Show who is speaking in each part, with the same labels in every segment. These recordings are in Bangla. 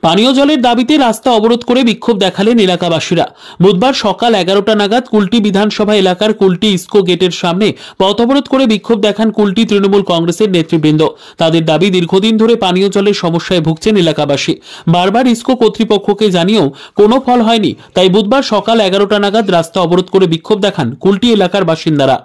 Speaker 1: পানীয় জলের দাবিতে রাস্তা অবরোধ করে বিক্ষোভ দেখালেন এলাকাবাসীরা। বুধবার সকাল 11টা নাগাদ কুলটি বিধানসভা এলাকার কুলটি ইস্কো গেটের সামনে পথ অবরোধ করে বিক্ষোভ দেখান কুলটি তৃণমূল কংগ্রেসের নেতৃবৃন্দ। তাদের দাবি, দীর্ঘদিন ধরে পানীয় জলের সমস্যায় ভুগছেন এলাকাবাসী। বারবার ইস্কো কর্তৃপক্ষকে জানিয়েও কোনো ফল হয়নি, তাই বুধবার সকাল 11টা নাগাদ রাস্তা অবরোধ করে বিক্ষোভ দেখান কুলটি এলাকার বাসিন্দারা।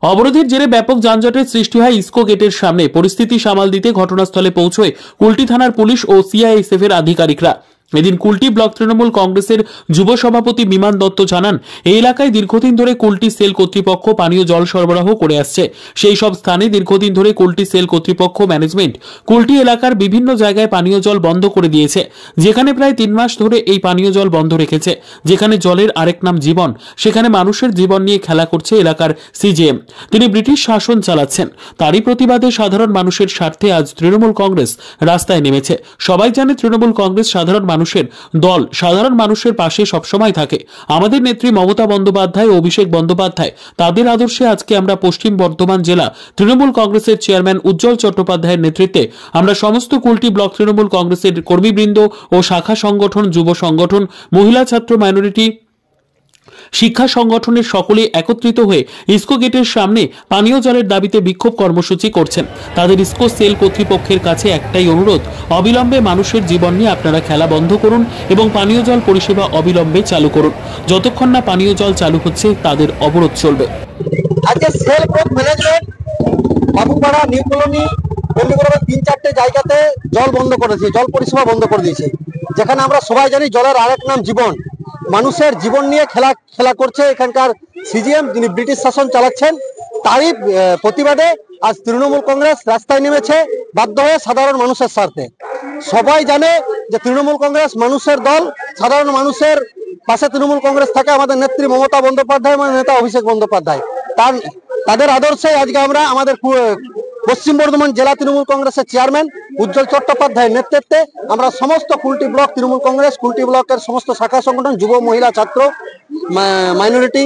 Speaker 1: অবরোধের জেরে ব্যাপক যানজটের সৃষ্টি হয় ইস্কো গেটের সামনে। পরিস্থিতি সামাল দিতে ঘটনাস্থলে পৌঁছয় কুলটি থানার পুলিশ ও সিআইএসএফ এর আধিকারিকরা। এদিন কুলটি ব্লক তৃণমূল কংগ্রেসের যুব সভাপতি বিমান দত্ত জানান, এই এলাকায় দীর্ঘদিন ধরে কুলটি সেল কর্তৃপক্ষ পানীয় জল সরবরাহ করে আসছে। সেই সব স্থানে দীর্ঘদিন ধরে কুলটি সেল কর্তৃপক্ষ ম্যানেজমেন্ট কুলটি এলাকার বিভিন্ন জায়গায় পানীয় জল বন্ধ করে দিয়েছে, যেখানে প্রায় 3 মাস ধরে এই পানীয় জল বন্ধ রেখেছে। যেখানে জলের আরেক নাম জীবন, সেখানে মানুষের জীবন নিয়ে খেলা করছে এলাকার সিজিএম। তিনি ব্রিটিশ শাসন চালাচ্ছেন। তারই প্রতিবাদে সাধারণ মানুষের স্বার্থে আজ তৃণমূল কংগ্রেস রাস্তায় নেমেছে। সবাই জানে তৃণমূল কংগ্রেস সাধারণ মানুষের দল, সাধারণ মানুষের পাশে সবসময় থাকে। আমাদের নেত্রী মমতা বন্দ্যোপাধ্যায় ও অভিষেক বন্দ্যোপাধ্যায়, তাদের আদর্শে আজকে আমরা পশ্চিম বর্ধমান জেলা তৃণমূল কংগ্রেসের চেয়ারম্যান উজ্জ্বল চট্টোপাধ্যায়ের নেতৃত্বে আমরা সমস্ত কুলটি ব্লক তৃণমূল কংগ্রেসের কর্মীবৃন্দ ও শাখা সংগঠন, যুব সংগঠন, মহিলা ছাত্র মাইনরিটি শিক্ষা সংগঠনের সকলে একত্রিত হয়ে ইস্কো গেটের সামনে পানীয় জলের দাবিতে বিক্ষোভ কর্মসূচি করছেন। তাদের ইস্কো সেল কর্তৃপক্ষের কাছে একটাই অনুরোধ, অবিলম্বে মানুষের জীবন নিয়ে আপনারা খেলা বন্ধ করুন এবং পানীয় জল পরিষেবা অবিলম্বে চালু করুন। যতক্ষণ না পানীয় জল চালু হচ্ছে তাদের অবরোধ চলবে।
Speaker 2: আজকে cell management Babupara, new colony, বন্ধুগুলো 3-4টে জায়গাতে জল বন্ধ করেছে, জল পরিষেবা বন্ধ করে দিয়েছে। যেখানে আমরা সবাই জানি জলের আরেক নাম জীবন, মানুষের জীবন নিয়ে খেলা করছে এখানকার সিজিএম, যিনি ব্রিটিশ শাসন চালাচ্ছেন। তারই প্রতিবাদে আজ তৃণমূল কংগ্রেস রাস্তায় নেমেছে, বাধ্য হয়ে সাধারণ মানুষের স্বার্থে। সবাই জানে যে তৃণমূল কংগ্রেস মানুষের দল, সাধারণ মানুষের পাশে তৃণমূল কংগ্রেস থাকে আমাদের নেত্রী মমতা বন্দ্যোপাধ্যায়, আমাদের নেতা অভিষেক বন্দ্যোপাধ্যায়। তাদের আদর্শে আজকে আমরা আমাদের পশ্চিম বর্ধমান জেলা তৃণমূল কংগ্রেসের চেয়ারম্যান উজ্জ্বল চট্টোপাধ্যায়ের নেতৃত্বে আমরা সমস্ত কুলটি ব্লক তৃণমূল কংগ্রেস, কুলটি ব্লকের সমস্ত শাখা সংগঠন, যুব, মহিলা, ছাত্র, মাইনরিটি,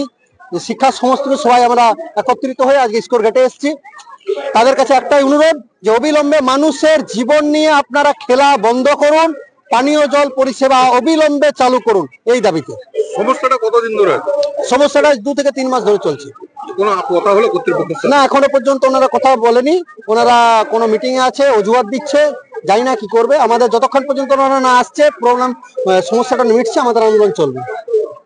Speaker 2: শিক্ষা, সমস্ত সবাই আমরা একত্রিত হয়ে আজকে ইস্কোর গেটে এসেছি। তাদের কাছে একটাই অনুরোধ যে অবিলম্বে মানুষের জীবন নিয়ে আপনারা খেলা বন্ধ করুন, পানীয় জল পরিষেবা অবিলম্বে চালু করুন, এই দাবিতে।
Speaker 3: সমস্যাটা কতদিন ধরে?
Speaker 2: সমস্যাটা 2 থেকে 3 মাস ধরে চলছে।
Speaker 3: কোনো কথা হলো কর্তৃপক্ষ?
Speaker 2: না, এখনো পর্যন্ত ওনারা কথা বলেনি। ওনারা কোনো মিটিং এ আছে, অজুহাত দিচ্ছে, জানি না কি করবে। আমাদের যতক্ষণ পর্যন্ত ওনারা না আসছে, প্রবলেম সমস্যাটা মিটছে, আমাদের আন্দোলন চলবে।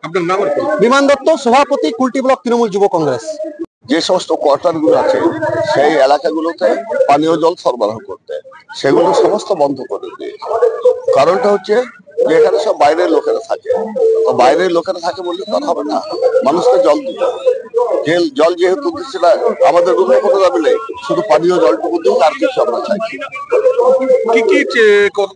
Speaker 3: আপনার নাম?
Speaker 2: বিমান দত্ত, সভাপতি, কুলটি ব্লক তৃণমূল যুব কংগ্রেস।
Speaker 4: যে সমস্ত কোয়ার্টারগুলো আছে সেই এলাকাগুলোতে পানীয় জল সরবরাহ করতে, সেগুলো সমস্ত বন্ধ করে দিয়ে। কারণটা হচ্ছে যে এখানে সব বাইরের লোকেরা থাকে, তো বাইরের লোকেরা থাকে বললে কথা হবে না, মানুষকে জল দিতে হবে। জল যেহেতু দিচ্ছে না, আমাদের অন্য কোনো দাবি নেই, শুধু পানীয় জলটুকু দিন, আর কিছু আমরা চাইছি।
Speaker 3: কি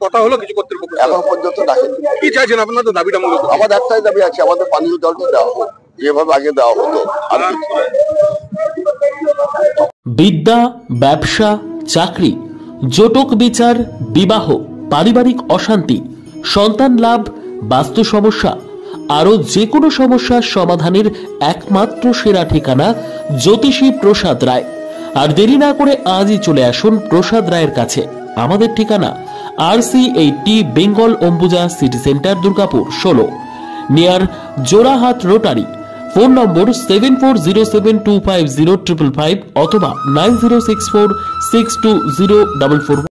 Speaker 3: কথা হলো কিছু কর্তৃপক্ষ?
Speaker 4: এখন পর্যন্ত ডাকেনি।
Speaker 3: কি চাইছেন আপনাদের দাবিটা? মূলত
Speaker 4: আমাদের একটাই দাবি আছে, আমাদের পানীয় জলটা দেওয়া হোক, যেভাবে আগে দেওয়া হতো। আর
Speaker 1: বিদ্যা, ব্যবসা, চাকরি, জটক বিচার, বিবাহ, পারিবারিক অশান্তি, সন্তান লাভ, বাস্তু সমস্যা, আরো যে কোনো সমস্যার সমাধানের একমাত্র সেরা ঠিকানা জ্যোতিষী প্রসাদ রায়। আর দেরি না করে আজই চলে আসুন প্রসাদ রায়ের কাছে। আমাদের ঠিকানা RC80 Bengal Ambuja city centre, Durgapur 16, near Jorhat rotary. Phone নম্বর 7407250555 অথবা 9064620444।